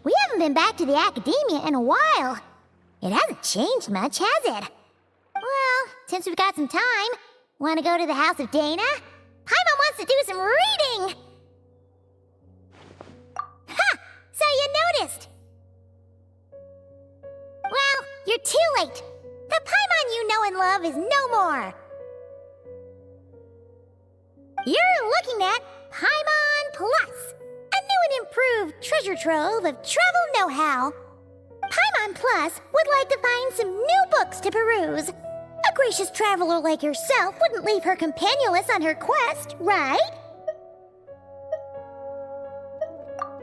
We haven't been back to the academia in a while. It hasn't changed much, has it? Well, since we've got some time, want to go to the house of Dana? Paimon wants to do some reading! Ha! So you noticed! Well, you're too late. The Paimon you know and love is no more. You're looking at Paimon Plus, a new and improved treasure trove of travel know-how. Paimon Plus would like to find some new books to peruse. A gracious traveler like yourself wouldn't leave her companionless on her quest, right?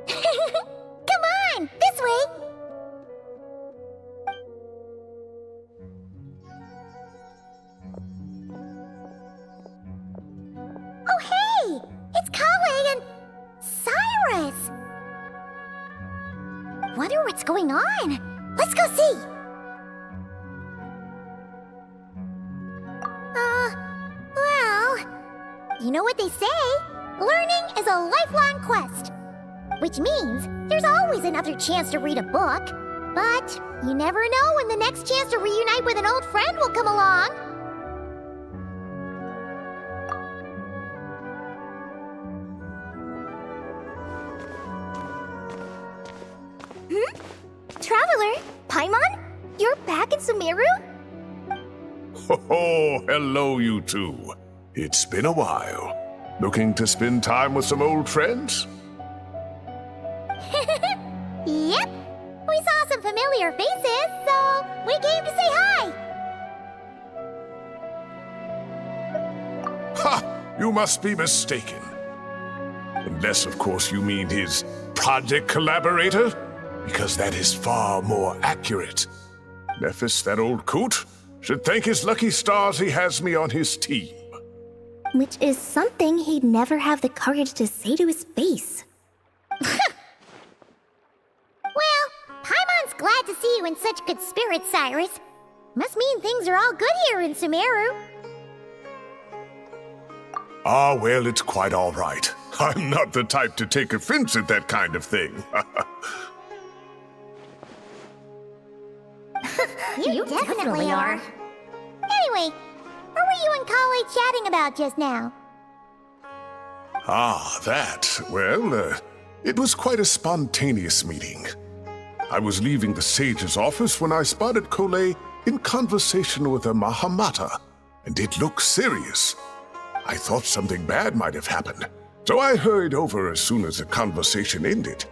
Come on, this way! Oh hey! It's Kale and Cyrus! Wonder what's going on. Let's go see! Well, you know what they say? Learning is a lifelong quest. Which means there's always another chance to read a book. But you never know when the next chance to reunite with an old friend will come along. Traveler, Paimon? You're back in Sumeru? Oh, hello, you two. It's been a while. Looking to spend time with some old friends? Yep. We saw some familiar faces, so we came to say hi. Ha! You must be mistaken. Unless, of course, you mean his project collaborator? Because that is far more accurate. Nephis, that old coot, should thank his lucky stars he has me on his team. Which is something he'd never have the courage to say to his face. Well, Paimon's glad to see you in such good spirits, Cyrus. Must mean things are all good here in Sumeru. Ah, well, it's quite all right. I'm not the type to take offense at that kind of thing. You definitely are. Anyway, what were you and Kale chatting about just now? Ah, that. Well, it was quite a spontaneous meeting. I was leaving the sage's office when I spotted Kale in conversation with a Mahamata, and it looked serious. I thought something bad might have happened, so I hurried over as soon as the conversation ended.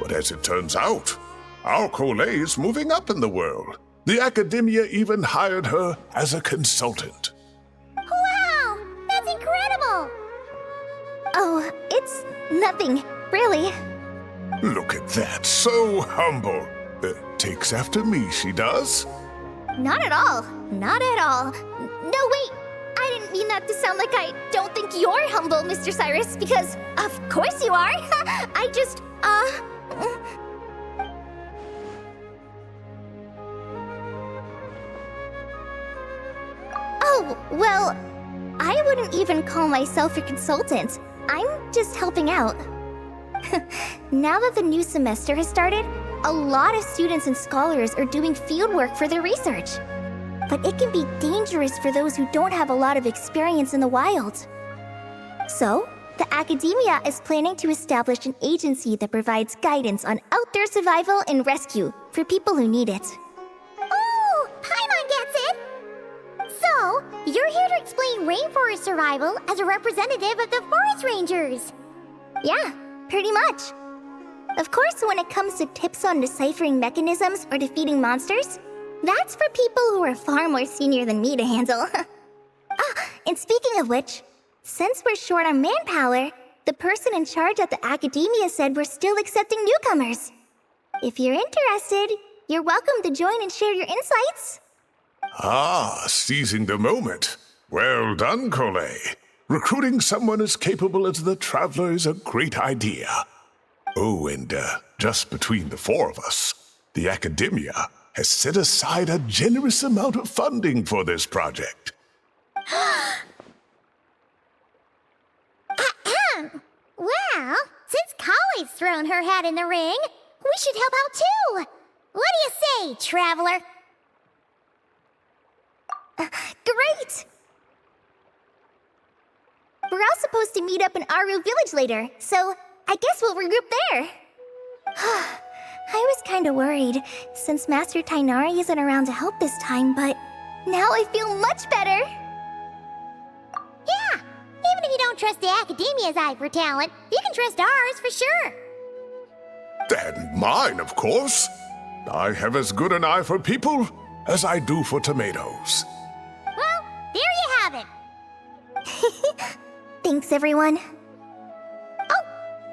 But as it turns out, our Kale is moving up in the world. The academia even hired her as a consultant. Wow! That's incredible! Oh, it's nothing, really. Look at that, so humble. Takes after me, she does. Not at all. Not at all. No, wait! I didn't mean that to sound like I don't think you're humble, Mr. Cyrus, because of course you are. I just, Oh, well, I wouldn't even call myself a consultant. I'm just helping out. Now that the new semester has started, a lot of students and scholars are doing fieldwork for their research. But it can be dangerous for those who don't have a lot of experience in the wild. So, the academia is planning to establish an agency that provides guidance on outdoor survival and rescue for people who need it. Oh, Paimon gets it! So, you're here to explain rainforest survival as a representative of the forest rangers. Yeah, pretty much. Of course, when it comes to tips on deciphering mechanisms or defeating monsters, that's for people who are far more senior than me to handle. And speaking of which, since we're short on manpower, the person in charge at the academia said we're still accepting newcomers. If you're interested, you're welcome to join and share your insights. Ah, seizing the moment. Well done, Kale. Recruiting someone as capable as the Traveler is a great idea. Oh, and just between the four of us, the Academia has set aside a generous amount of funding for this project. Well, since Kali's thrown her hat in the ring, we should help out too. What do you say, traveler? Great! We're all supposed to meet up in Aru Village later, so I guess we'll regroup there. I was kinda worried, since Master Tainari isn't around to help this time, but now I feel much better. Yeah, even if you don't trust the Academia's eye for talent, you can trust ours for sure. And mine, of course. I have as good an eye for people as I do for tomatoes. Well, there you have it. Thanks, everyone. Oh,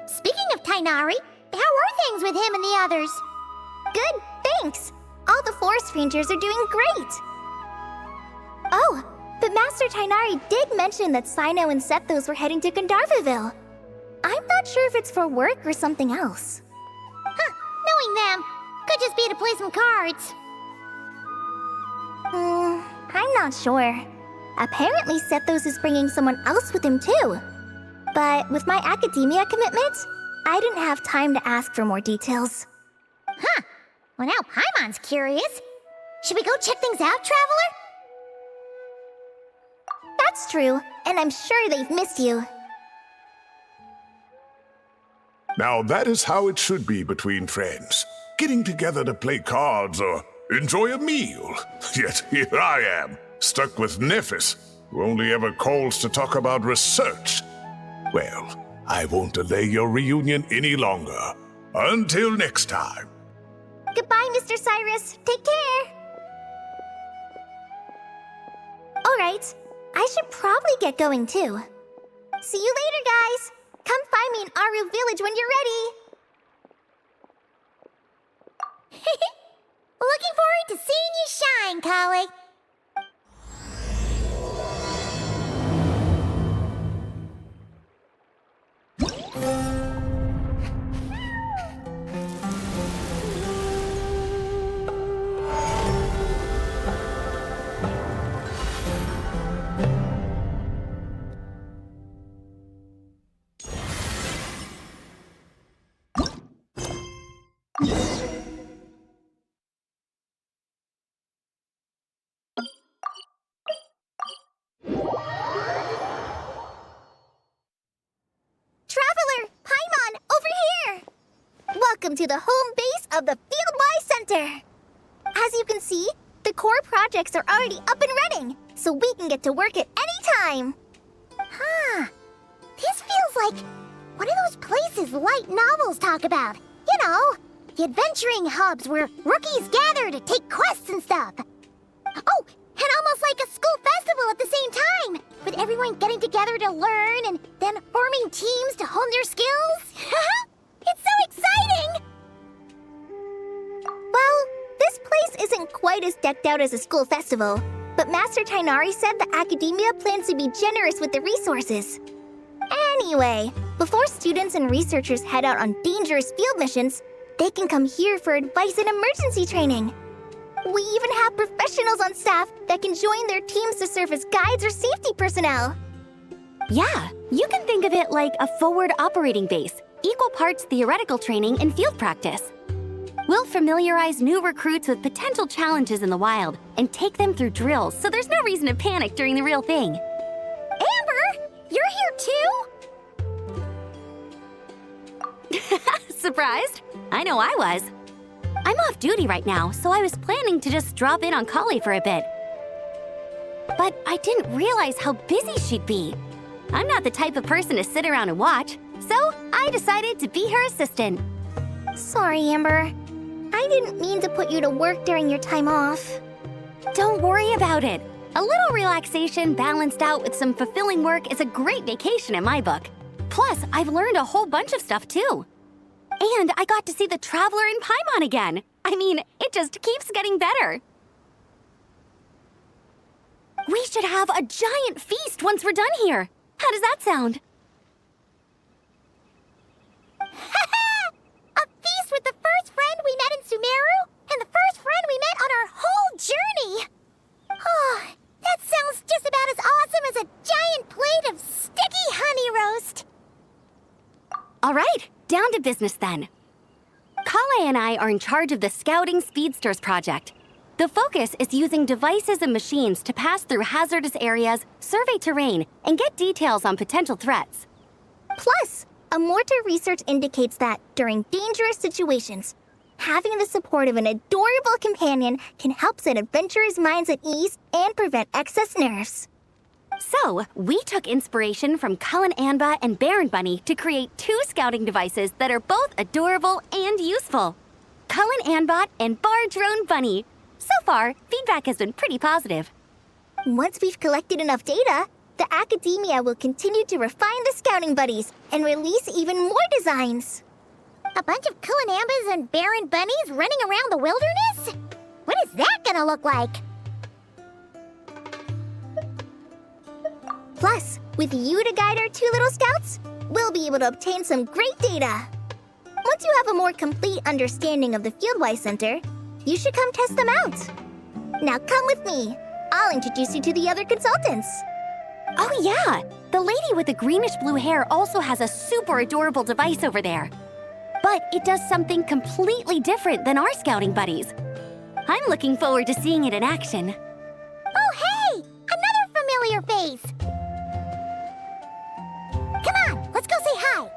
speaking of Tainari, how are things with him and the others? Good, thanks. All the forest rangers are doing great. Oh, but Master Tainari did mention that Sino and Sethos were heading to Gandharvaville. I'm not sure if it's for work or something else. Huh, knowing them, could just be to play some cards. I'm not sure. Apparently Sethos is bringing someone else with him too. But with my academia commitment, I didn't have time to ask for more details. Huh, well now Paimon's curious. Should we go check things out, traveler? That's true, and I'm sure they've missed you. Now that is how it should be between friends. Getting together to play cards or enjoy a meal. Yet here I am, stuck with Nephis, who only ever calls to talk about research. Well, I won't delay your reunion any longer. Until next time. Goodbye, Mr. Cyrus. Take care. Alright, I should probably get going too. See you later, guys. Come find me in Aru Village when you're ready. Looking forward to seeing you shine, Kali. Traveler, Paimon, over here! Welcome to the home base of the Fieldwise Center. As you can see, the core projects are already up and running, so we can get to work at any time. Huh. This feels like one of those places light novels talk about. You know, the adventuring hubs where rookies gather to take quests and stuff. Oh, and almost like a school festival at the same time, with everyone getting together to learn and then forming teams to hone their skills. It's so exciting! Well, this place isn't quite as decked out as a school festival, but Master Tainari said the Academia plans to be generous with the resources. Anyway, before students and researchers head out on dangerous field missions, they can come here for advice and emergency training. We even have professionals on staff that can join their teams to serve as guides or safety personnel. Yeah, you can think of it like a forward operating base, equal parts theoretical training and field practice. We'll familiarize new recruits with potential challenges in the wild and take them through drills so there's no reason to panic during the real thing. Amber, you're here too? Surprised? I know I was. I'm off duty right now, so I was planning to just drop in on Kali for a bit. But I didn't realize how busy she'd be. I'm not the type of person to sit around and watch, so I decided to be her assistant. Sorry, Amber. I didn't mean to put you to work during your time off. Don't worry about it. A little relaxation balanced out with some fulfilling work is a great vacation in my book. Plus, I've learned a whole bunch of stuff too. And I got to see the Traveler and Paimon again. I mean, it just keeps getting better. We should have a giant feast once we're done here. How does that sound? down to business then. Kale and I are in charge of the Scouting Speedsters project. The focus is using devices and machines to pass through hazardous areas, survey terrain, and get details on potential threats. Plus, Amorta research indicates that during dangerous situations, having the support of an adorable companion can help set adventurers' minds at ease and prevent excess nerves. So, we took inspiration from Cullen Anba and Baron Bunny to create 2 scouting devices that are both adorable and useful. Cullen Anbot and Bar Drone Bunny. So far, feedback has been pretty positive. Once we've collected enough data, the academia will continue to refine the scouting buddies and release even more designs. A bunch of Kulanambas and Baron Bunnies running around the wilderness? What is that gonna look like? Plus, with you to guide our 2 little scouts, we'll be able to obtain some great data. Once you have a more complete understanding of the Fieldwise Center, you should come test them out. Now come with me. I'll introduce you to the other consultants. Oh yeah, the lady with the greenish-blue hair also has a super adorable device over there. But it does something completely different than our scouting buddies. I'm looking forward to seeing it in action. Oh, hey! Another familiar face! Come on, let's go say hi!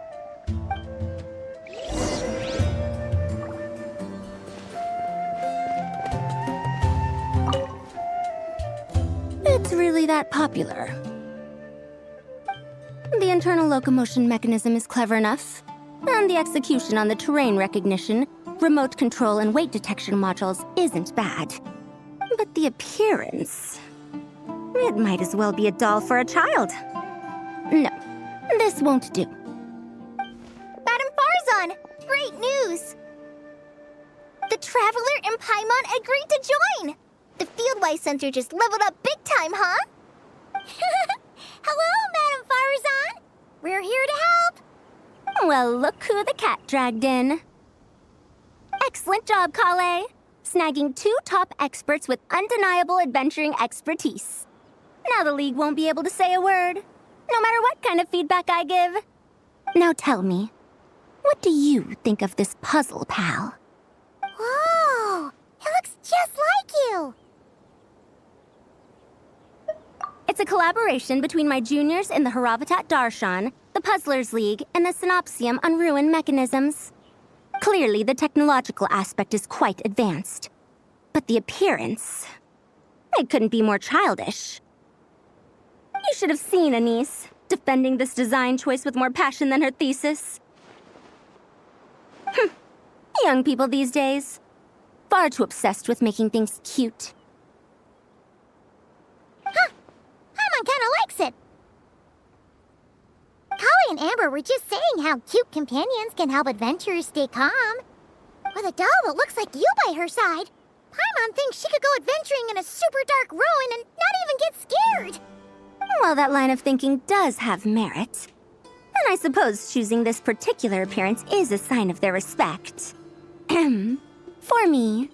It's really that popular. The internal locomotion mechanism is clever enough, and the execution on the terrain recognition, remote control, and weight detection modules isn't bad. But the appearance... it might as well be a doll for a child. No, this won't do. Madam Farzan, great news! The Traveler and Paimon agreed to join! The Fieldwise Center just leveled up big time, huh? Hello, Madam Farzan! We're here to help! Well, look who the cat dragged in. Excellent job, Kale. Snagging 2 top experts with undeniable adventuring expertise. Now the League won't be able to say a word, no matter what kind of feedback I give. Now tell me, what do you think of this puzzle, pal? Whoa! It looks just like you! It's a collaboration between my juniors in the Haravatat Darshan, the Puzzlers League, and the Synopsium on Ruin Mechanisms. Clearly, the technological aspect is quite advanced. But the appearance... it couldn't be more childish. You should have seen Anise, defending this design choice with more passion than her thesis. Young people these days. Far too obsessed with making things cute. Paimon kinda likes it. Kali and Amber were just saying how cute companions can help adventurers stay calm. With a doll that looks like you by her side, Paimon thinks she could go adventuring in a super dark ruin and not even get scared. Well, that line of thinking does have merit. And I suppose choosing this particular appearance is a sign of their respect. For me.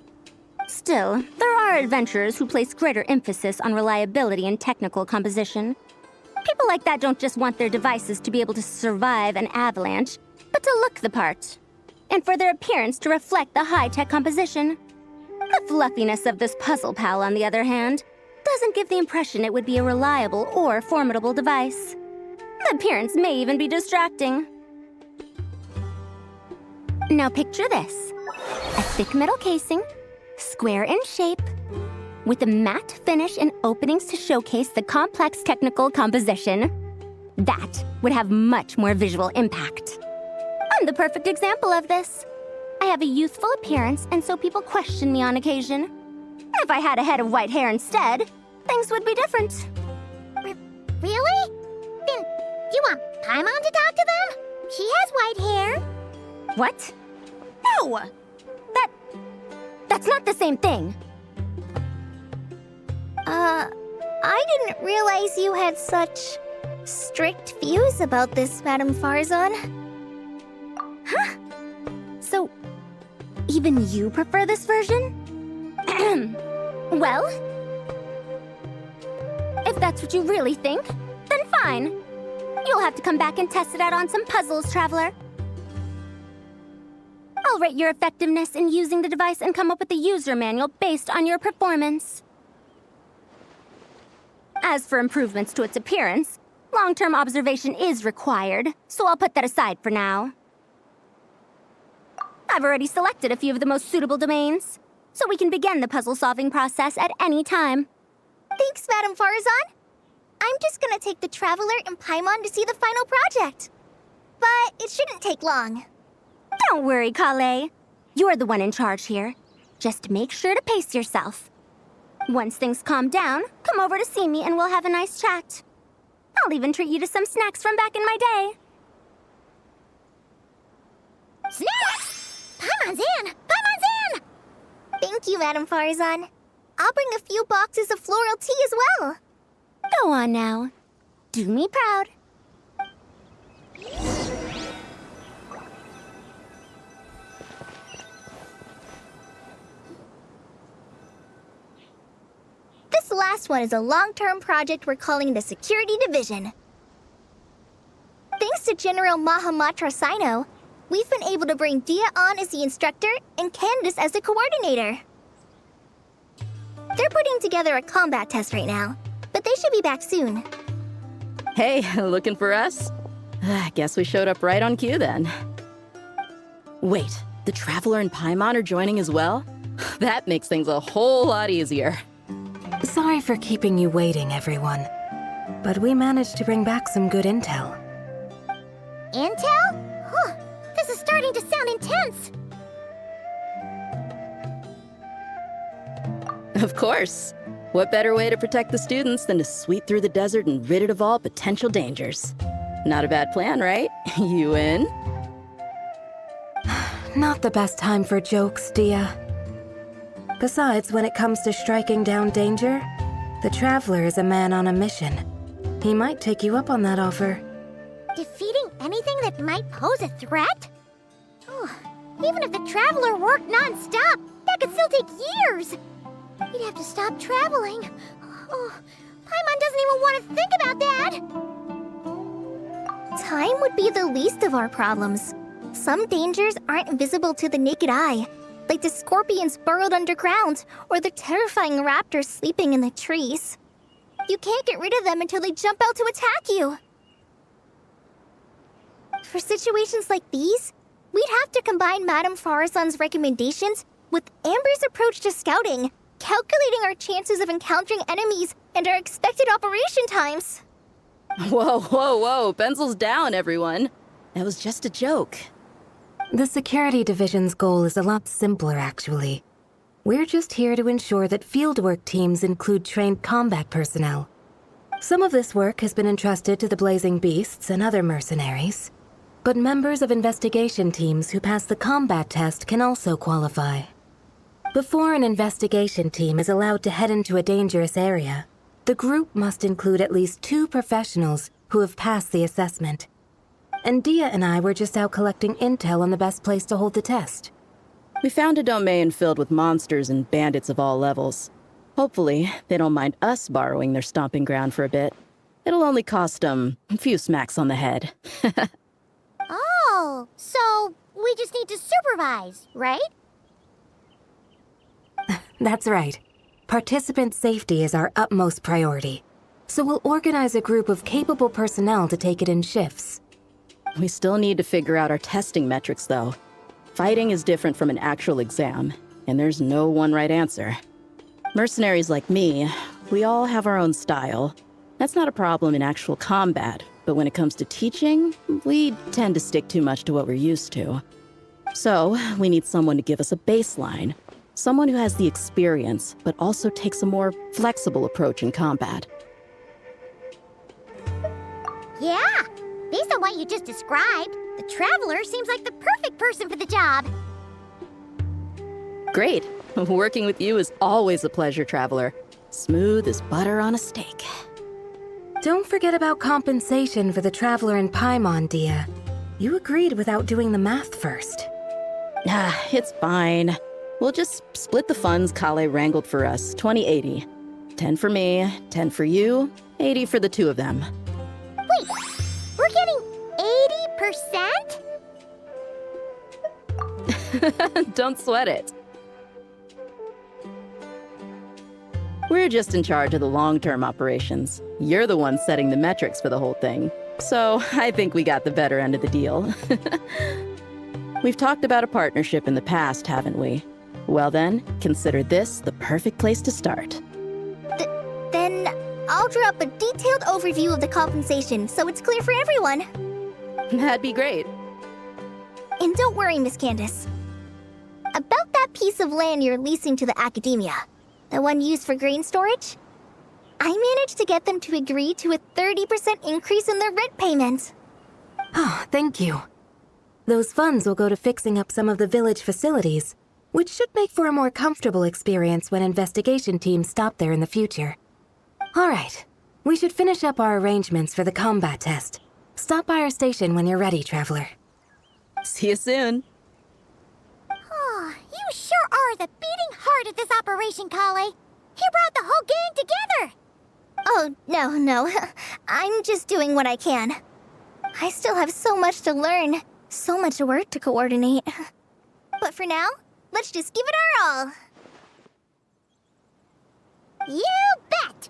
Still, there are adventurers who place greater emphasis on reliability and technical composition. People like that don't just want their devices to be able to survive an avalanche, but to look the part. And for their appearance to reflect the high-tech composition. The fluffiness of this puzzle pal, on the other hand, doesn't give the impression it would be a reliable or formidable device. The appearance may even be distracting. Now picture this. A thick metal casing, square in shape, with a matte finish and openings to showcase the complex technical composition. That would have much more visual impact. I'm the perfect example of this. I have a youthful appearance, and so people question me on occasion. If I had a head of white hair instead, things would be different. Really? Then, do you want Paimon to talk to them? She has white hair. What? No! That's not the same thing. I didn't realize you had such strict views about this, Madam Farzan. Huh? So, even you prefer this version? Well, if that's what you really think, then fine. You'll have to come back and test it out on some puzzles, Traveler. I'll rate your effectiveness in using the device and come up with a user manual based on your performance. As for improvements to its appearance, long-term observation is required, so I'll put that aside for now. I've already selected a few of the most suitable domains, so we can begin the puzzle-solving process at any time. Thanks, Madame Farazan. I'm just gonna take the Traveler and Paimon to see the final project. But it shouldn't take long. Don't worry, Kale. You're the one in charge here. Just make sure to pace yourself. Once things calm down, come over to see me and we'll have a nice chat. I'll even treat you to some snacks from back in my day. Snacks! Paimon's in! Paimon's in! Thank you, Madame Farazan. I'll bring a few boxes of floral tea as well. Go on now. Do me proud. This last one is a long-term project we're calling the Security Division. Thanks to General Mahamatra Sino, we've been able to bring Dia on as the instructor and Candace as the coordinator. They're putting together a combat test right now, but they should be back soon. Hey, looking for us? Guess we showed up right on cue then. Wait, the Traveler and Paimon are joining as well? That makes things a whole lot easier. Sorry for keeping you waiting, everyone. But we managed to bring back some good intel. Intel? Huh, this is starting to sound intense. Of course. What better way to protect the students than to sweep through the desert and rid it of all potential dangers? Not a bad plan, right? You in? Not the best time for jokes, Dia. Besides, when it comes to striking down danger, the Traveler is a man on a mission. He might take you up on that offer. Defeating anything that might pose a threat? Oh, even if the Traveler worked non-stop, that could still take years. He'd have to stop traveling. Oh, Paimon doesn't even want to think about that. Time would be the least of our problems. Some dangers aren't visible to the naked eye, like the scorpions burrowed underground or the terrifying raptors sleeping in the trees. You can't get rid of them until they jump out to attack you. For situations like these, we'd have to combine Madame Farazan's recommendations with Amber's approach to scouting, calculating our chances of encountering enemies and our expected operation times. Whoa, whoa, whoa, pencils down, everyone. That was just a joke. The Security Division's goal is a lot simpler, actually. We're just here to ensure that fieldwork teams include trained combat personnel. Some of this work has been entrusted to the Blazing Beasts and other mercenaries, but members of investigation teams who pass the combat test can also qualify. Before an investigation team is allowed to head into a dangerous area, the group must include at least 2 professionals who have passed the assessment. And Dia and I were just out collecting intel on the best place to hold the test. We found a domain filled with monsters and bandits of all levels. Hopefully, they don't mind us borrowing their stomping ground for a bit. It'll only cost them a few smacks on the head. Oh, so we just need to supervise, right? That's right. Participant safety is our utmost priority. So we'll organize a group of capable personnel to take it in shifts. We still need to figure out our testing metrics, though. Fighting is different from an actual exam, and there's no one right answer. Mercenaries like me, we all have our own style. That's not a problem in actual combat, but when it comes to teaching, we tend to stick too much to what we're used to. So, we need someone to give us a baseline. Someone who has the experience, but also takes a more flexible approach in combat. Yeah, based on what you just described, the Traveler seems like the perfect person for the job. Great. Working with you is always a pleasure, Traveler. Smooth as butter on a steak. Don't forget about compensation for the Traveler and Paimon, Dia. You agreed without doing the math first. It's fine. We'll just split the funds Kale wrangled for us, 20-80. 10 for me, 10 for you, 80 for the 2 of them. Wait, we're getting 80%? Don't sweat it. We're just in charge of the long-term operations. You're the one setting the metrics for the whole thing. So I think we got the better end of the deal. We've talked about a partnership in the past, haven't we? Well then, consider this the perfect place to start. Then I'll draw up a detailed overview of the compensation so it's clear for everyone. That'd be great. And don't worry, Miss Candace. About that piece of land you're leasing to the academia, the one used for grain storage, I managed to get them to agree to a 30% increase in their rent payments. Oh, thank you. Those funds will go to fixing up some of the village facilities, which should make for a more comfortable experience when investigation teams stop there in the future. All right, we should finish up our arrangements for the combat test. Stop by our station when you're ready, Traveler. See you soon. Oh, you sure are the beating heart of this operation, Kale. He brought the whole gang together. Oh, no. I'm just doing what I can. I still have so much to learn, so much work to coordinate. But for now, let's just give it our all. You bet!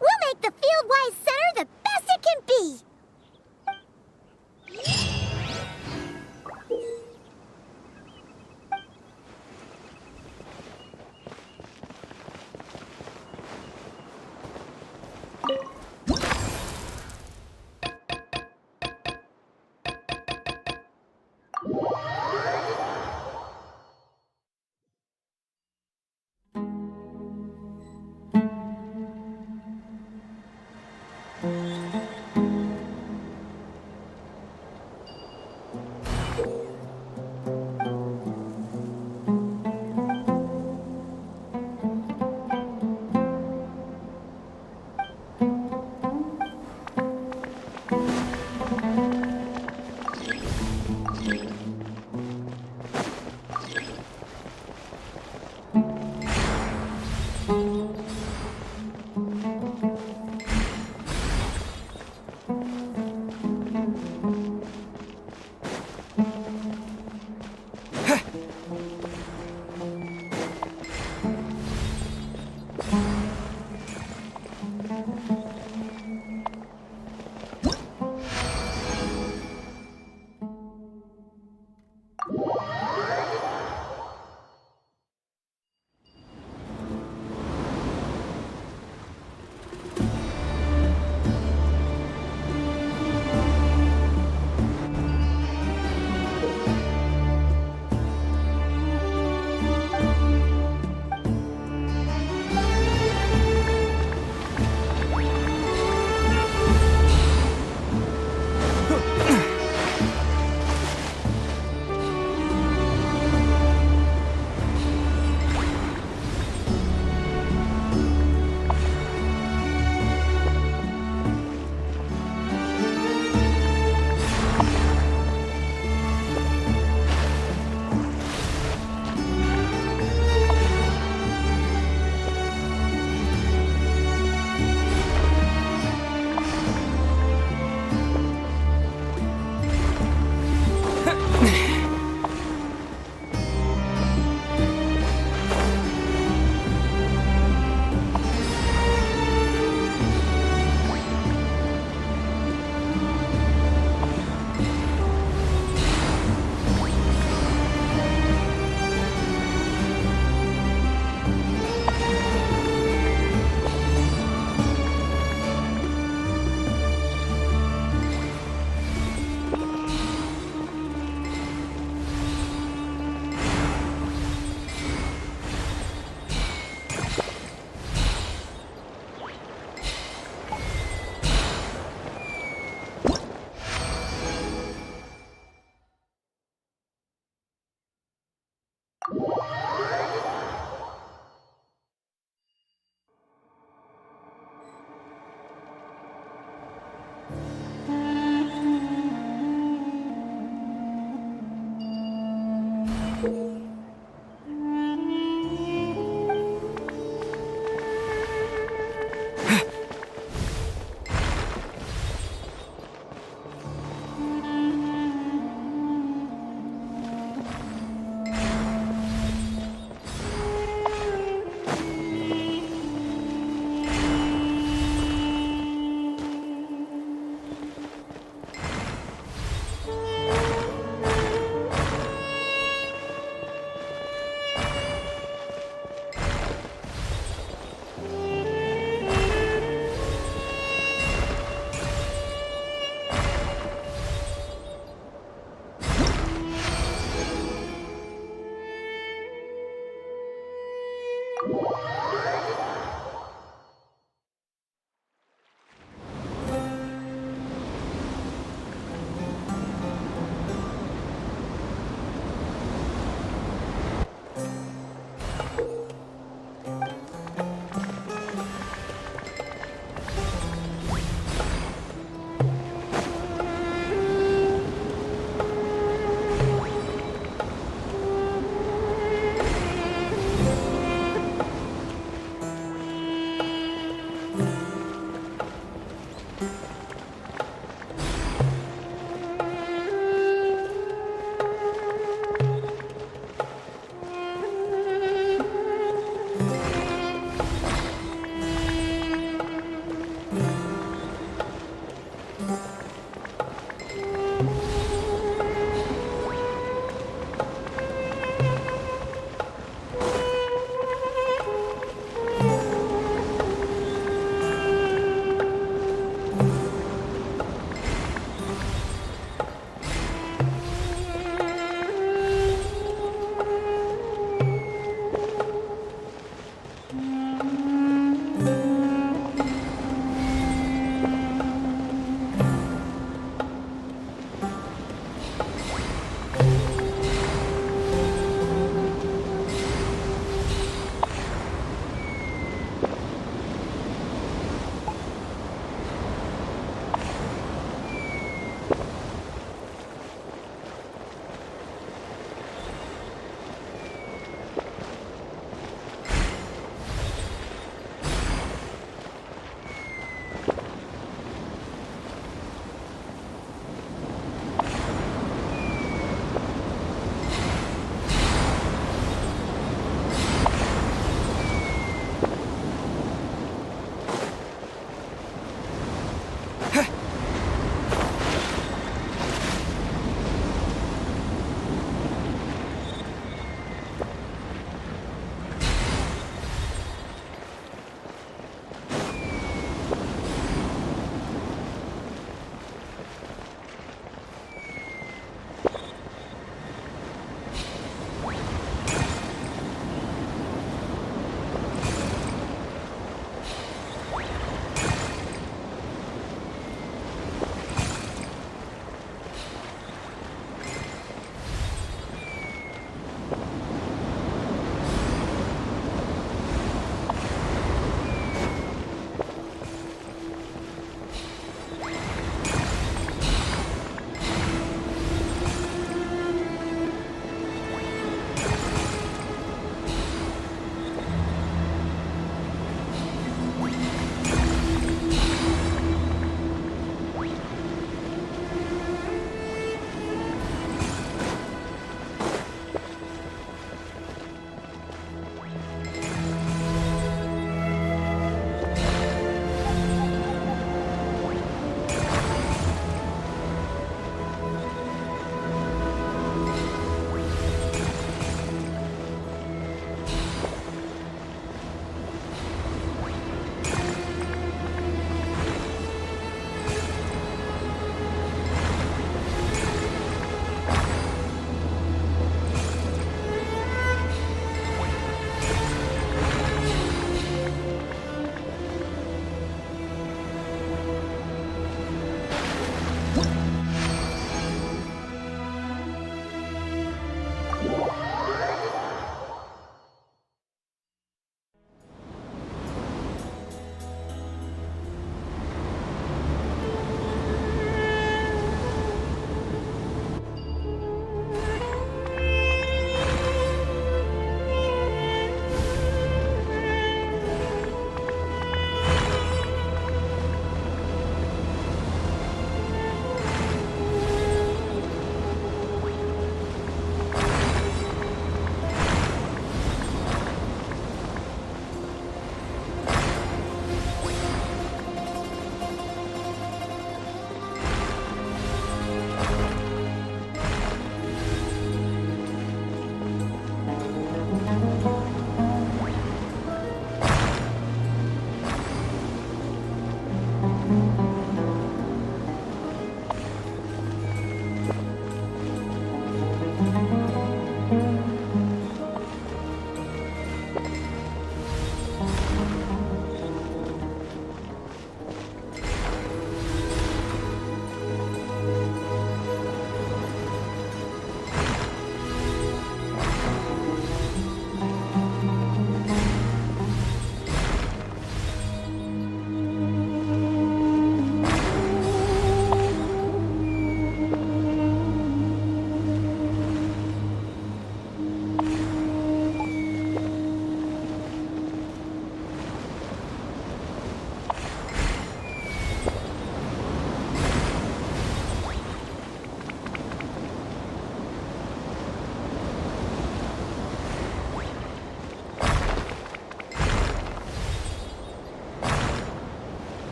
We'll make the Fieldwise Center the best it can be!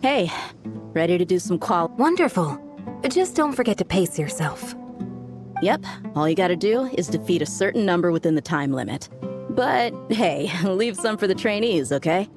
Hey, ready to do some Wonderful. Just don't forget to pace yourself. Yep, all you gotta do is defeat a certain number within the time limit. But hey, leave some for the trainees, okay?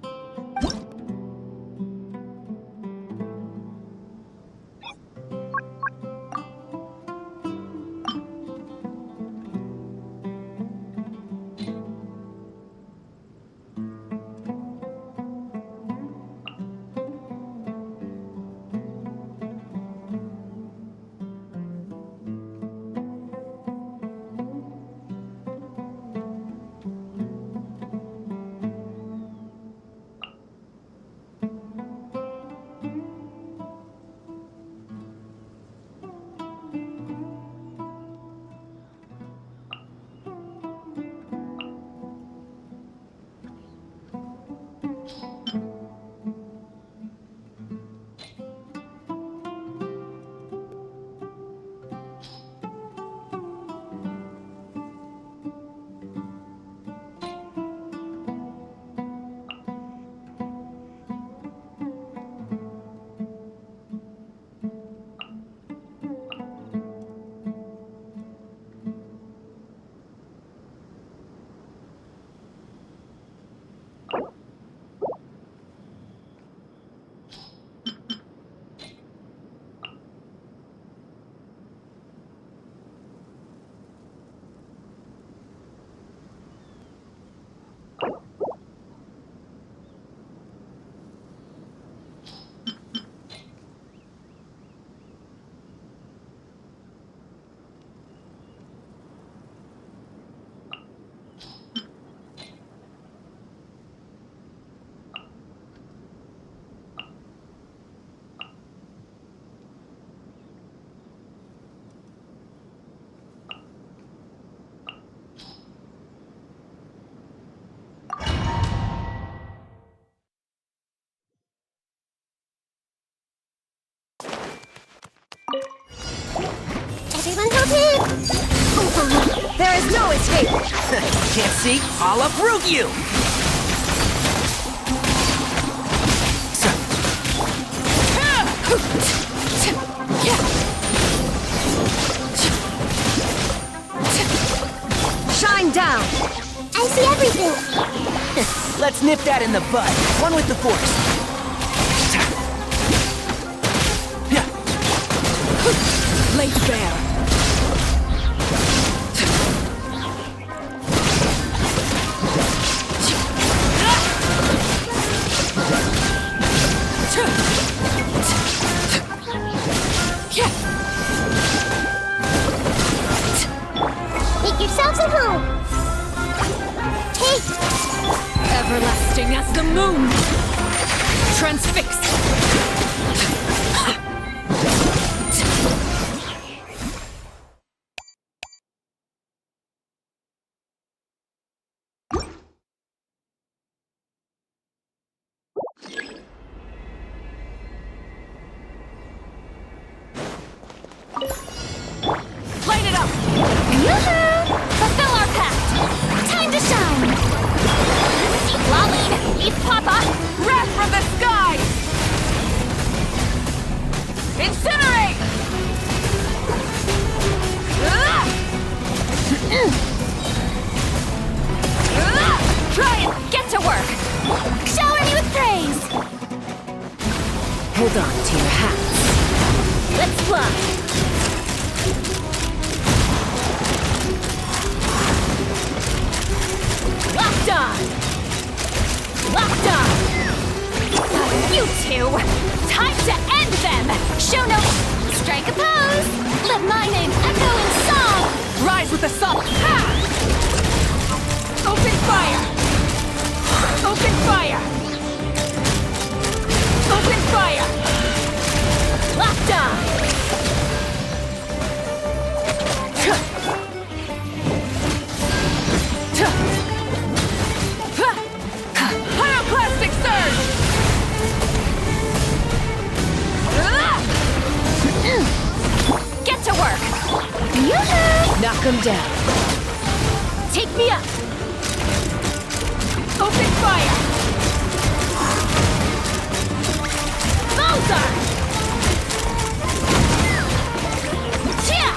Everyone hold in! There is no escape! Can't see? I'll uproot you! Shine down! I see everything! Let's nip that in the bud. One with the force. Laid bare. Make yourselves at home! Taste! Everlasting as the moon. Transfixed. Light it up! Yoo-hoo! Fulfill our pact! Time to shine! Eat Lolly! Eat Papa! Wrath from the sky! Incinerate! Try it! Get to work! Shower me with praise! Hold on to your hats. Let's fly! Locked on! Locked on! You two! Time to end them! Show no... Strike a pose! Let my name echo in song! Rise with the salt. Ha! Open fire! them down. Take me up! Open fire! Bullseye! Chia!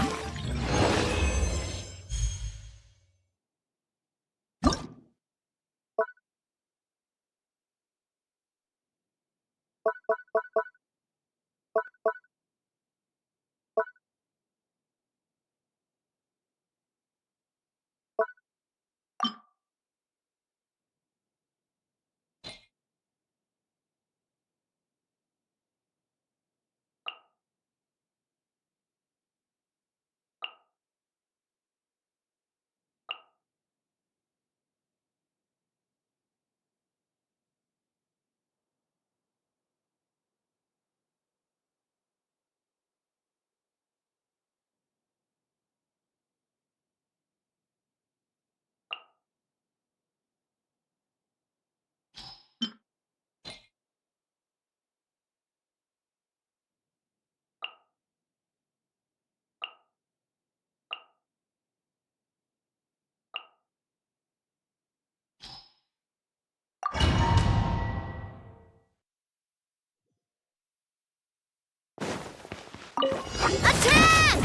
Attack!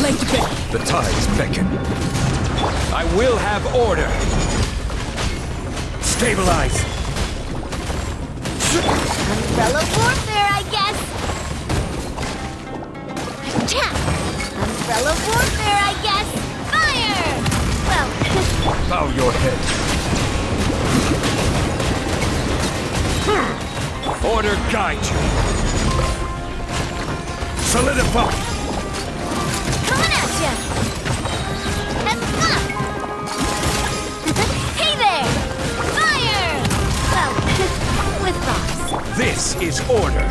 Late bet. The tides beckon. I will have order. Stabilize. Umbrella warfare, I guess. Attack! Umbrella warfare, I guess. Fire! Well, Bow your head. Order guide you. Solidify. coming at ya! Hey there! Fire! Well, with bombs. This is order.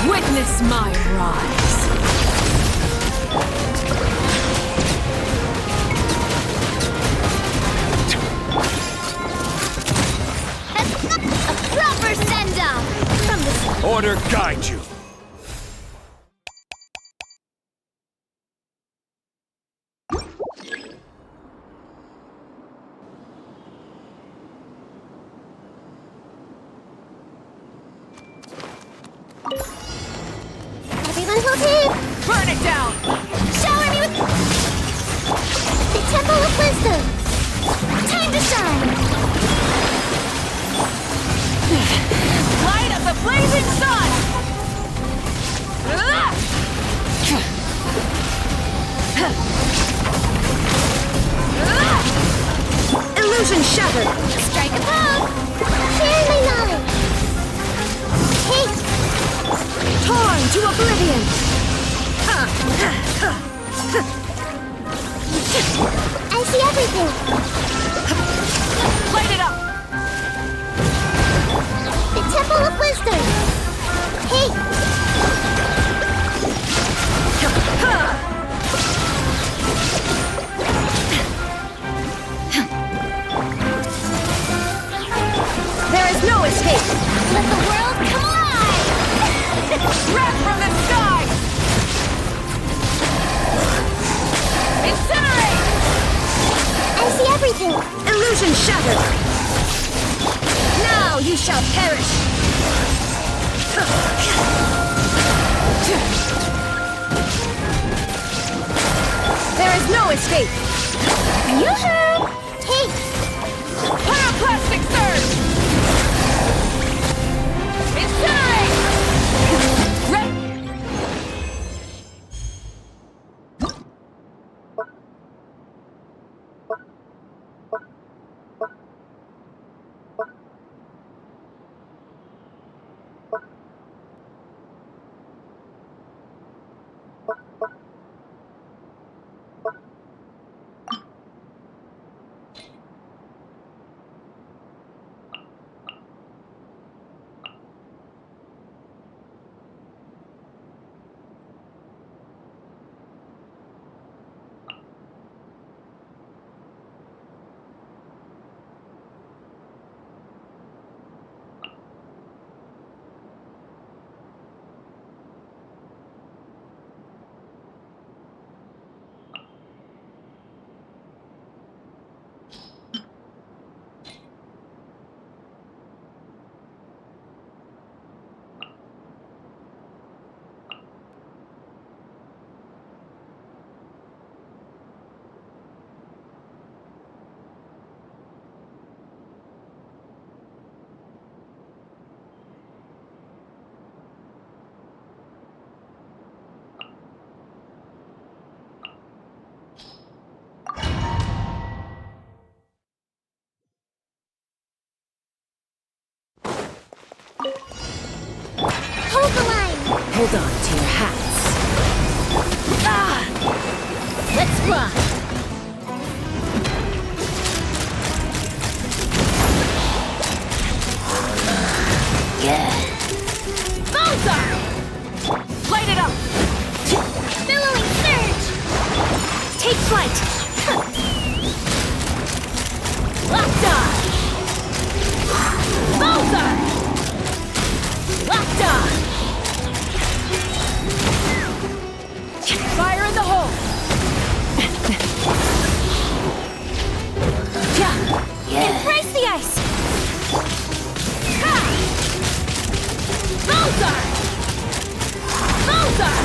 Witness my rise. A proper send-off from the... Order guide you. Everyone hold team! Burn it down! Shower me with... The Temple of Wisdom! Time to shine! Light of the blazing sun! Illusion shattered! Strike a pose! Share my knowledge! Hey! Torn to oblivion! I see everything! Light it up! The Temple of Wisdom! Hey! There is no escape! Let the world come alive! Wrath from the sky! Incinerate! I see everything! Illusion shattered! Now you shall perish! There is no escape! Yoo-hoo! Hey! Pyroclastic surge! Incinerate! Hold on to your hats. Ah! Let's run! Bullseye! Light it up! Billowing surge! Take flight! Locked on! Bullseye! Locked on! Fire in the hole! Embrace the ice! Ha! Bullseye! Bullseye!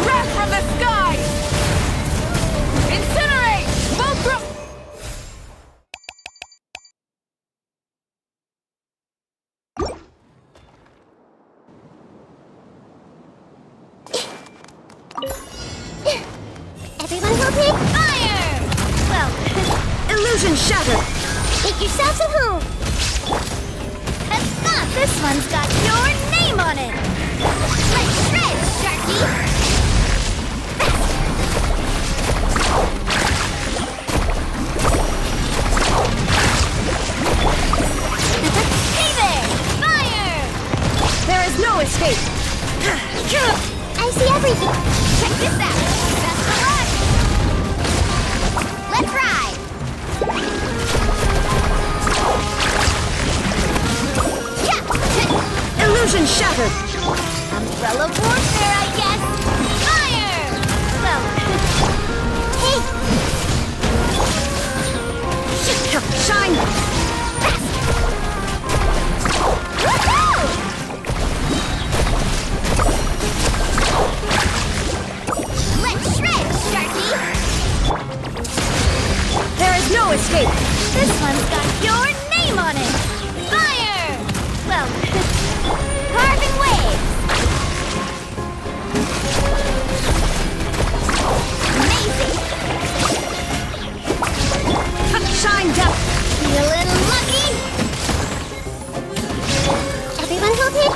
Wrath from the sky! Incinerate! Fulcrum! Everyone will take fire! Well, Illusion shattered! make yourselves at home! This one's got your name on it! Let's shred, Sharky! Hey there! Fire! There is no escape! I see everything! Check this out! Best of luck! Let's ride! Illusion shattered! Umbrella warfare, I guess! Fire! Well, hey! Shine! Woohoo! Let's shred, Sharky! There is no escape! This one's got your name on it! Fire! Well, carving waves! Amazing! Shine down! Feeling lucky? Everyone hold it?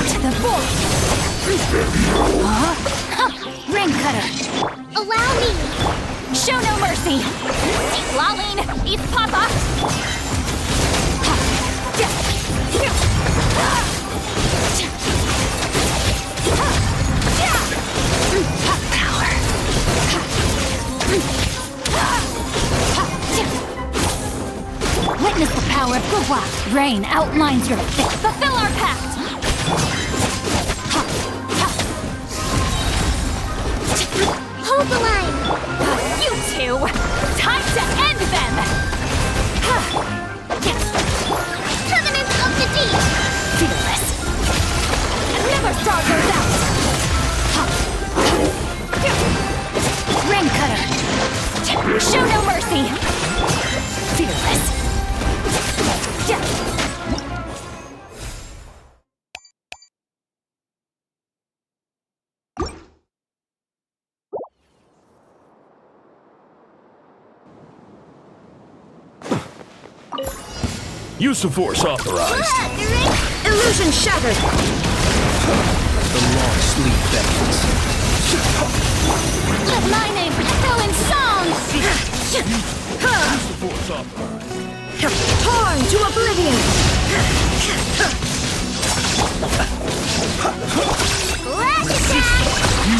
To the void! Ring cutter! Allow me! Show no mercy! Eat Laline! Eat Papa! Power! Witness the power of Gugwa! Rain outlines your fate! Fulfill our pact! Hold the line! You two! Time to end them! Covenant of the Deep! Fearless! Never star goes out! Ring cutter! Show no mercy! Fearless! Use of force authorized. Illusion shattered! The long sleep beckons. Let my name echo in song! Use of force authorized. Torn to oblivion! Flash attack!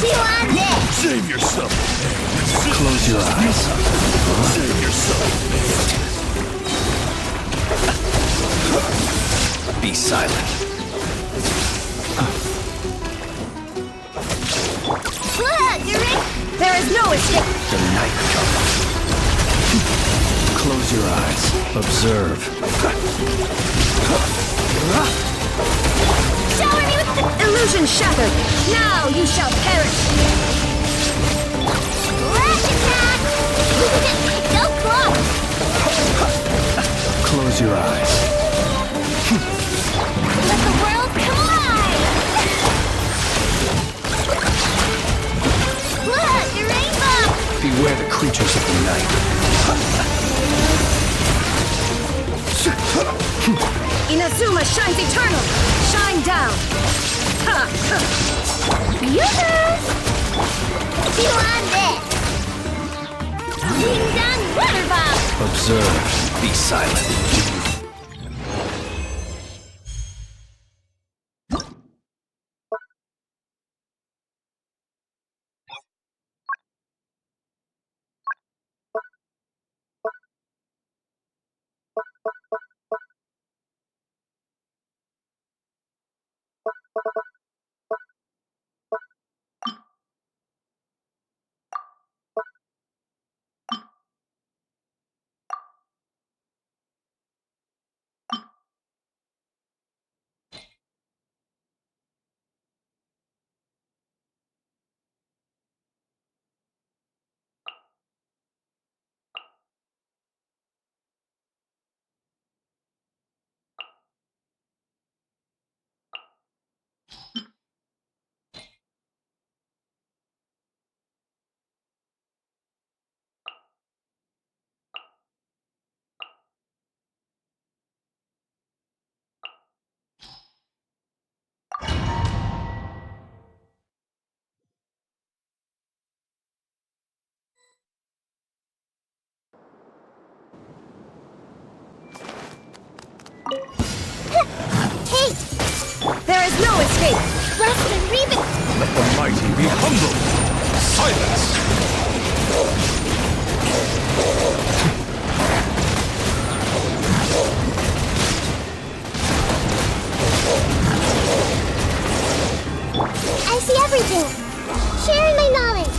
Two on this! Save yourself. Close your eyes. Save yourself. Be silent. There is no escape! The night comes. Close your eyes. Observe. Shower me with the illusion shattered! Now you shall perish! Flash attack! So close! Close your eyes. Let the world collide! Look, the rainbow! Beware the creatures of the night. Inazuma shines eternal! Shine down! Two on this! Ding dong water bomb! Observe. Be silent. Hey! There is no escape! Rust and Reven! Let the mighty be humbled. Silence. I see everything! Sharing my knowledge!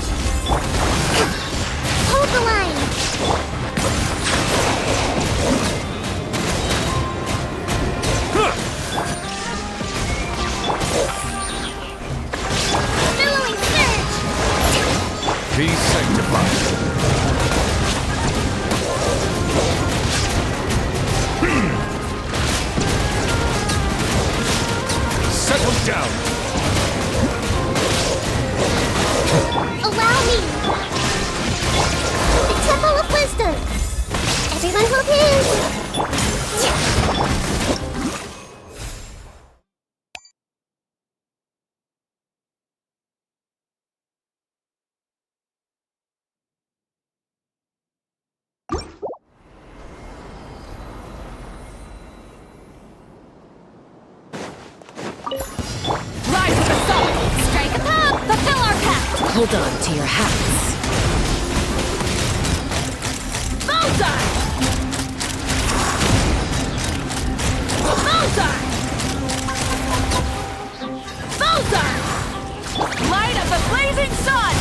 Hold the line! Billowing surge! Be sanctified. Settle down. Allow me! The Temple of Wisdom! Everyone hold hands! Rise with the sun! Strike a pop! Fulfill our pact! Hold on to your hats. Bullseye! Bullseye! Bullseye! Light of the blazing sun!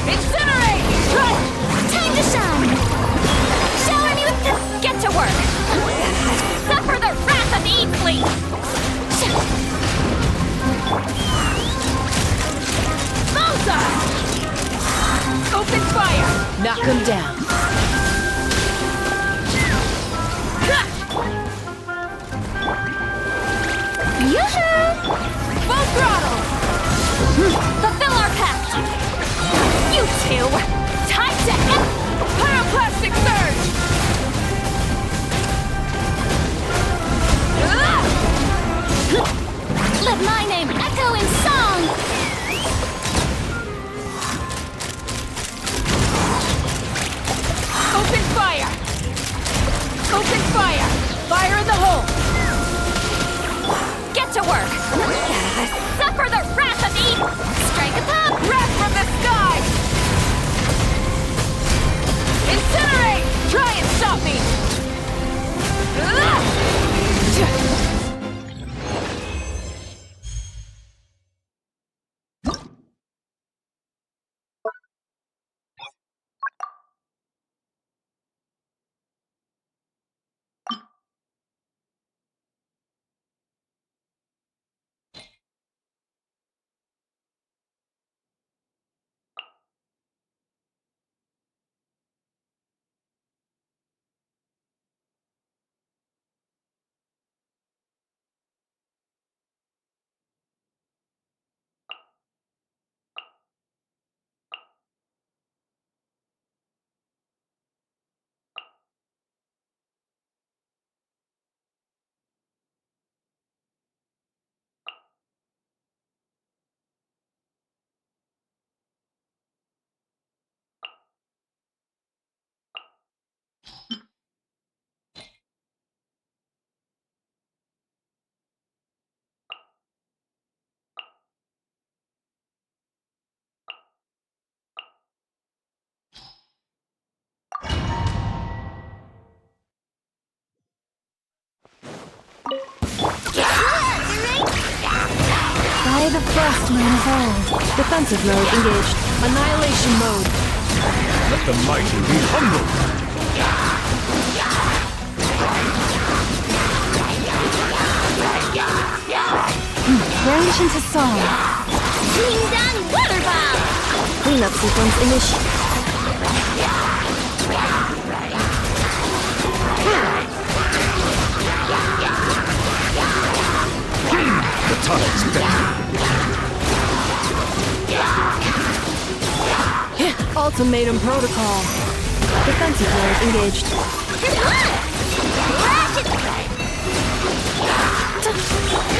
Incinerate! Run! Time to shine! Shower me with the... Get to work! Suffer the wrath of Eve Fleet! Bullseye! Open fire! Knock him down. Yoo-hoo! Full throttle! Fulfill our pact! You two! Time to end... Pyroclastic surge! for the wrath of Eden! Strike a pop! Breath from the sky! Incinerate! Try and stop me! By the frost moon evolved. Defensive mode engaged. Annihilation mode. Let the mighty be humbled. Range into song. Ding dong water bomb! Cleanup sequence initiated. The tide's back. Ultimatum protocol. Defensive mode engaged.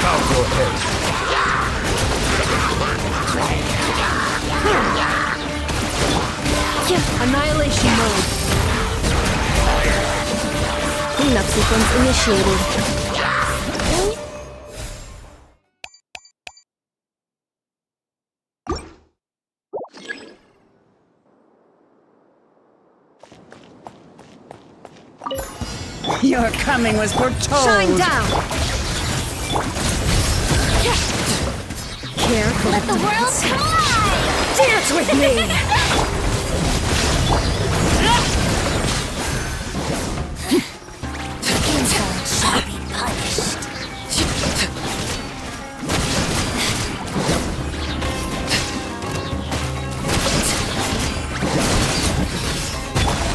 Now go ahead. Annihilation mode. Cleanup sequence initiated. Your coming was foretold. Shine down! Careful. Let the world collide! Dance with me! Insult shall be punished.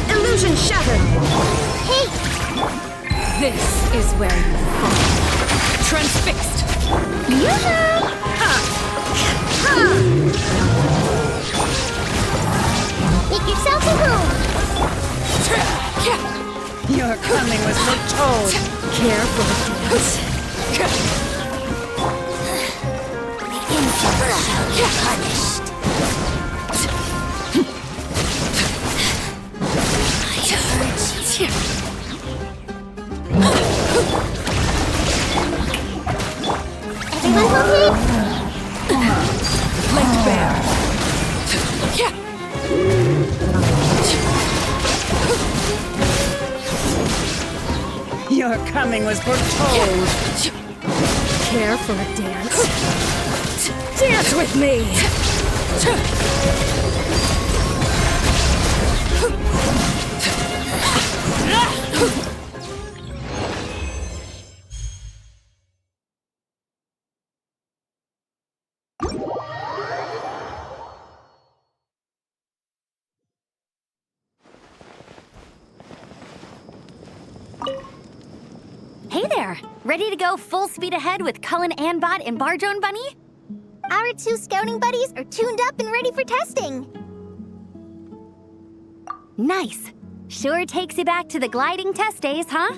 Illusion shattered! Hey, This is where you fall. Transfixed. make yourself at home. Your coming was foretold. Careful. The insult shall be punished. I urge you. Everyone's okay? Lake Bear. Your coming was foretold. Care for a dance? Dance with me! Hey there! Ready to go full speed ahead with Cullen Anbot and Bardrone Bunny? Our two scouting buddies are tuned up and ready for testing. Nice! Sure takes you back to the gliding test days, huh?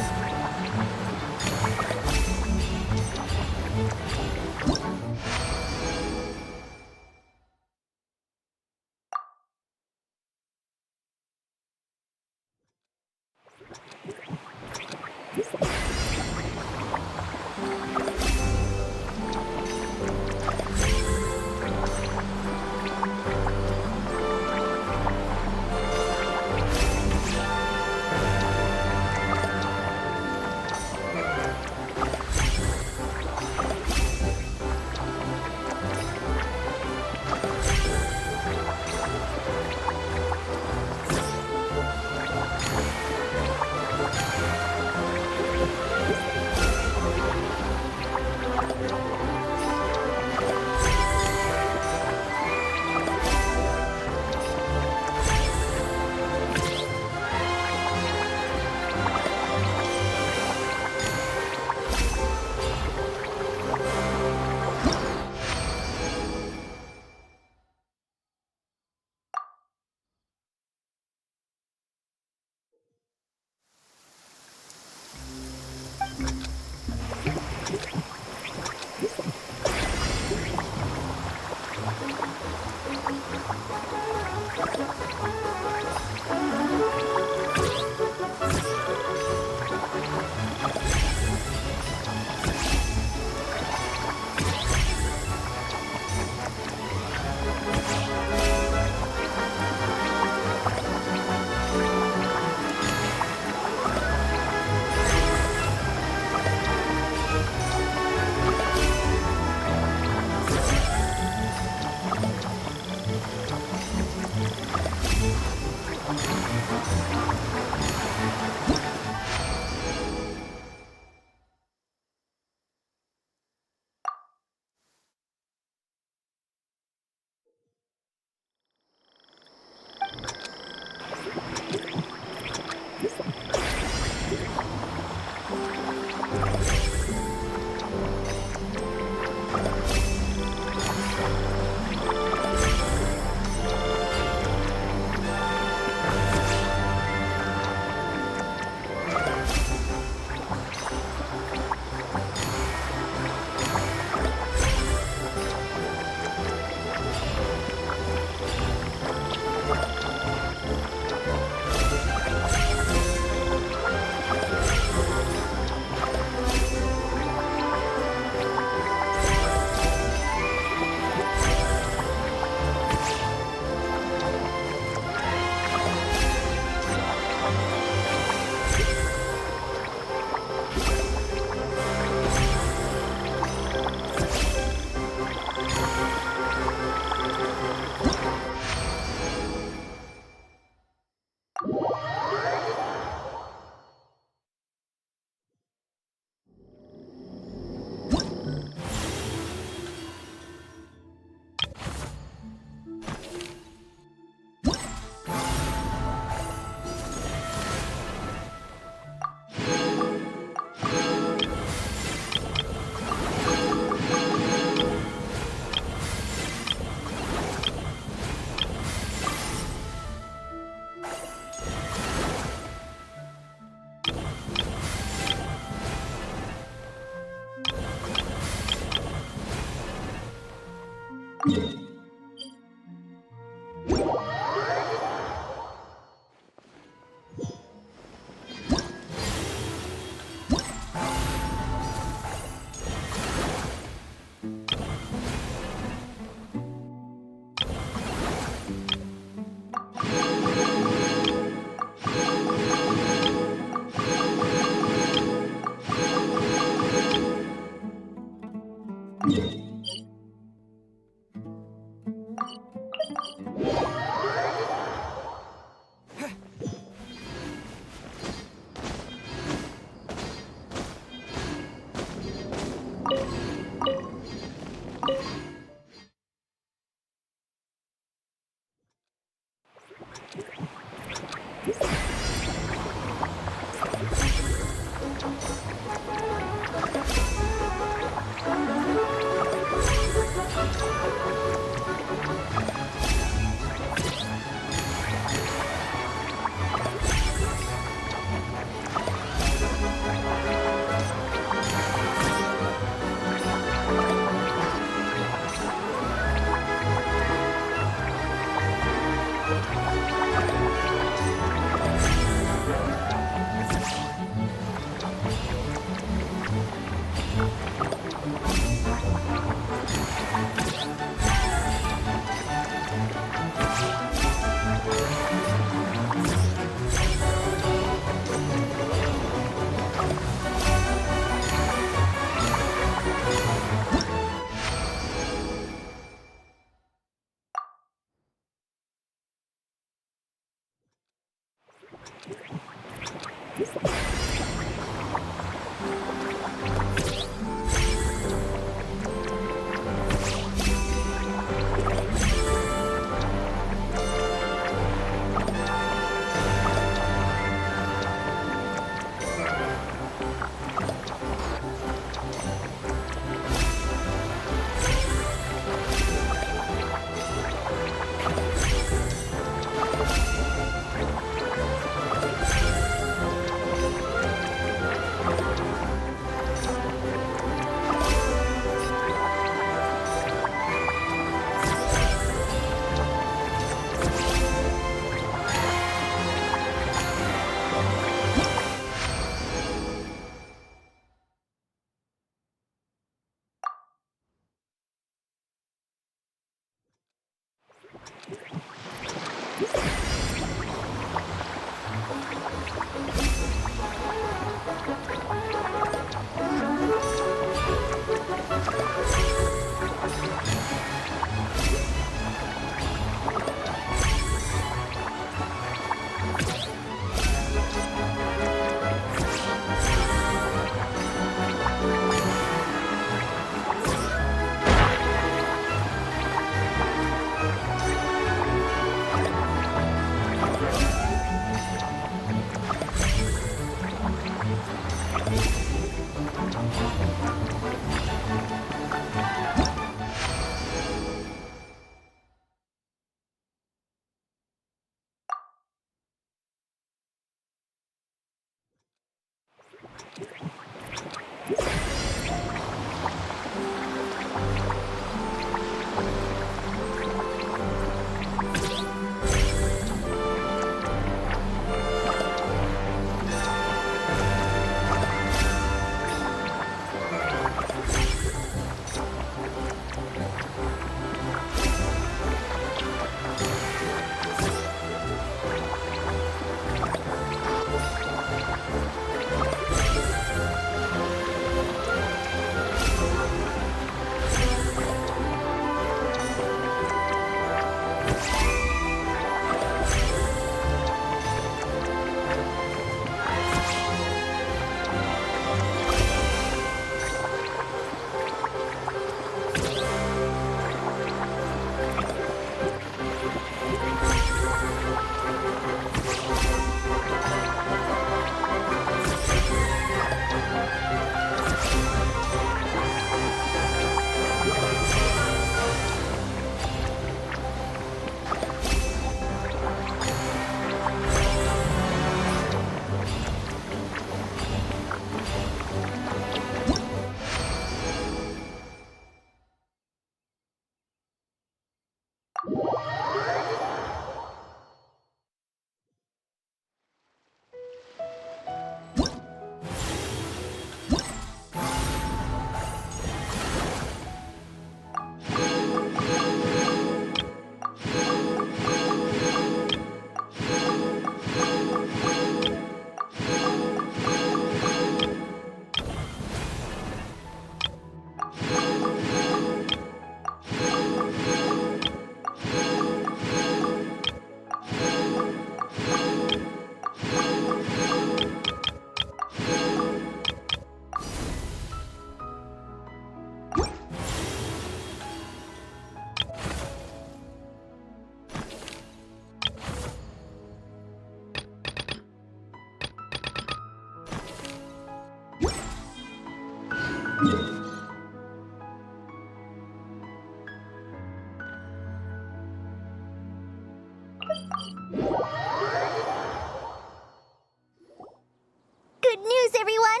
Good news, everyone!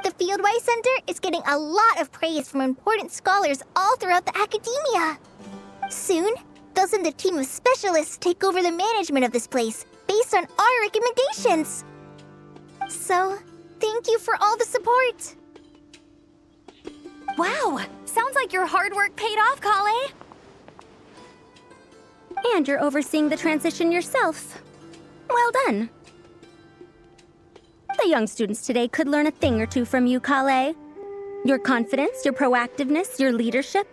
The Fieldwise Center is getting a lot of praise from important scholars all throughout the academia. Soon, they'll send a team of specialists to take over the management of this place based on our recommendations. So, thank you for all the support. Wow! Sounds like your hard work paid off, Kale. And you're overseeing the transition yourself. Well done. The young students today could learn a thing or two from you, Kale. Your confidence, your proactiveness, your leadership.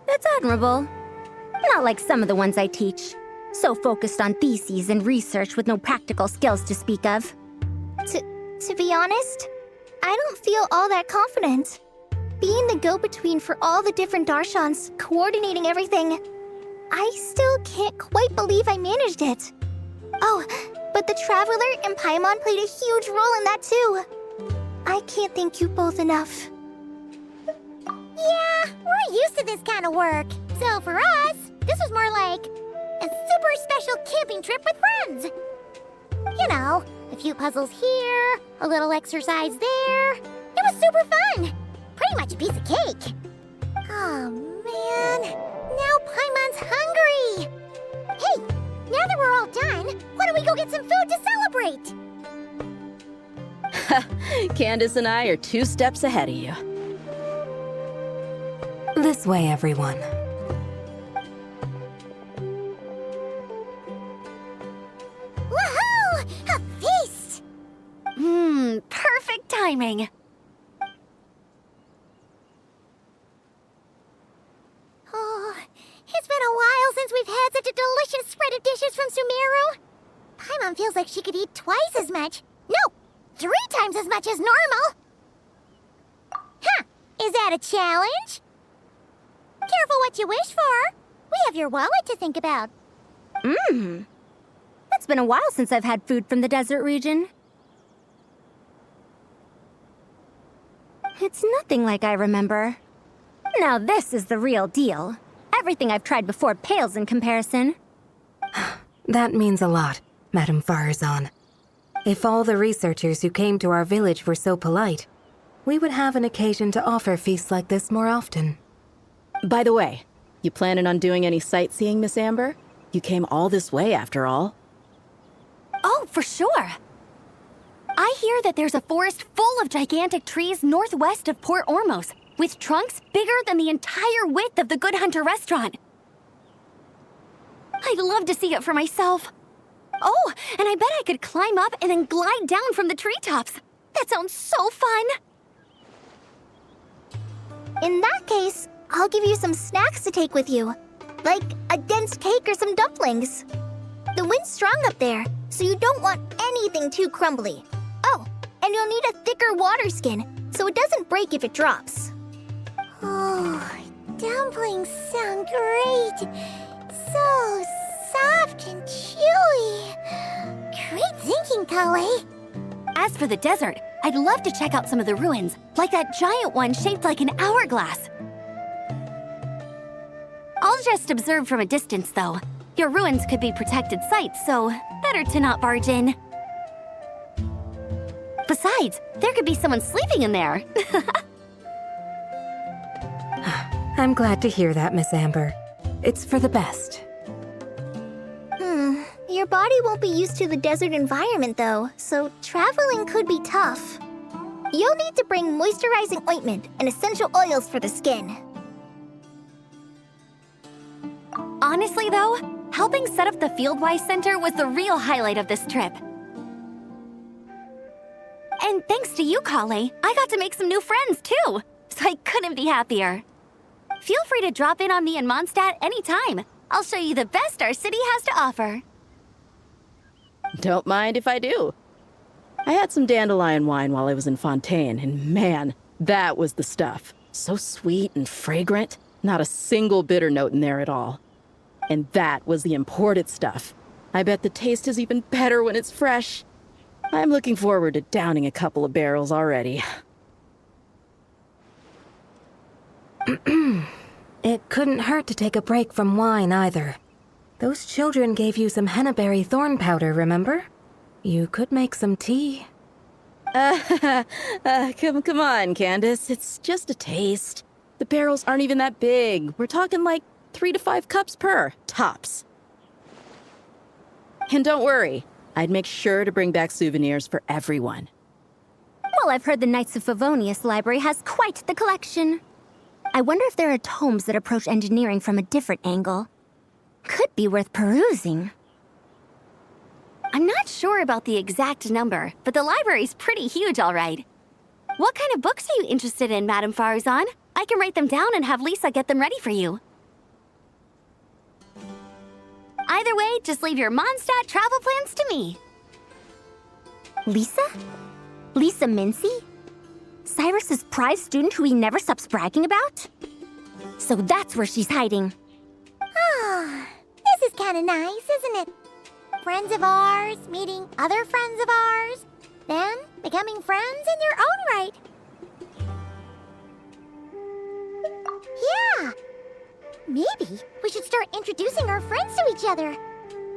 It's admirable. Not like some of the ones I teach. So focused on theses and research with no practical skills to speak of. To be honest, I don't feel all that confident. Being the go-between for all the different Darshans, coordinating everything, I still can't quite believe I managed it. Oh, but the Traveler and Paimon played a huge role in that too. I can't thank you both enough. Yeah, we're used to this kind of work. So for us, this was more like a super special camping trip with friends. You know, a few puzzles here, a little exercise there. It was super fun. Pretty much a piece of cake. Oh, man. Now Paimon's hungry. Hey, now that we're all done, why don't we go get some food to celebrate? Candace and I are 2 steps ahead of you. This way, everyone. Woohoo! A feast! Perfect timing. Oh, it's been a while since we've had such a delicious spread of dishes from Sumeru. Paimon feels like she could eat twice as much. No, 3 times as much as normal. Huh, is that a challenge? Careful what you wish for. We have your wallet to think about. It's been a while since I've had food from the desert region. It's nothing like I remember. Now this is the real deal. Everything I've tried before pales in comparison. That means a lot, Madame Farazan. If all the researchers who came to our village were so polite, we would have an occasion to offer feasts like this more often. By the way, you planning on doing any sightseeing, Miss Amber? You came all this way after all. Oh, for sure. I hear that there's a forest full of gigantic trees northwest of Port Ormos, with trunks bigger than the entire width of the Good Hunter restaurant. I'd love to see it for myself. Oh, and I bet I could climb up and then glide down from the treetops. That sounds so fun. In that case, I'll give you some snacks to take with you. Like a dense cake or some dumplings. The wind's strong up there, so you don't want anything too crumbly. Oh, and you'll need a thicker water skin, so it doesn't break if it drops. Oh, dumplings sound great. So soft and chewy. Great thinking, Kale. As for the desert, I'd love to check out some of the ruins, like that giant one shaped like an hourglass. I'll just observe from a distance, though. Your ruins could be protected sites, so better to not barge in. Besides, there could be someone sleeping in there. I'm glad to hear that, Miss Amber. It's for the best. Your body won't be used to the desert environment, though, so traveling could be tough. You'll need to bring moisturizing ointment and essential oils for the skin. Honestly, though, helping set up the Fieldwise Center was the real highlight of this trip. And thanks to you, Kale, I got to make some new friends, too. So I couldn't be happier. Feel free to drop in on me in Mondstadt anytime. I'll show you the best our city has to offer. Don't mind if I do. I had some dandelion wine while I was in Fontaine, and man, That was the stuff. So sweet and fragrant. Not a single bitter note in there at all. And that was the imported stuff. I bet the taste is even better when it's fresh. I'm looking forward to downing a couple of barrels already. It couldn't hurt to take a break from wine either. Those children gave you some hennaberry thorn powder, remember? You could make some tea. Come on, Candace. It's just a taste. The barrels aren't even that big. We're talking like 3 to 5 cups per, tops. And don't worry, I'd make sure to bring back souvenirs for everyone. Well, I've heard the Knights of Favonius library has quite the collection. I wonder if there are tomes that approach engineering from a different angle. Could be worth perusing. I'm not sure about the exact number, but the library's pretty huge, all right. What kind of books are you interested in, Madame Faruzan? I can write them down and have Lisa get them ready for you. Either way, just leave your Mondstadt travel plans to me. Lisa? Lisa Mincy? Cyrus's prize student who he never stops bragging about? So that's where she's hiding. Ah, this is kind of nice, isn't it? Friends of ours meeting other friends of ours, then becoming friends in their own right. Yeah, maybe we should start introducing our friends to each other.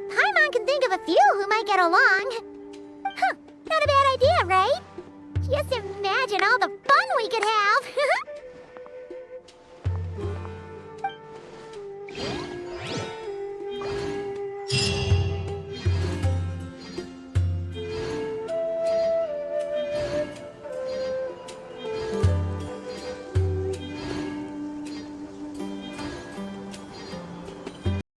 Paimon can think of a few who might get along. Huh, not a bad idea, right? Just imagine all the fun we could have.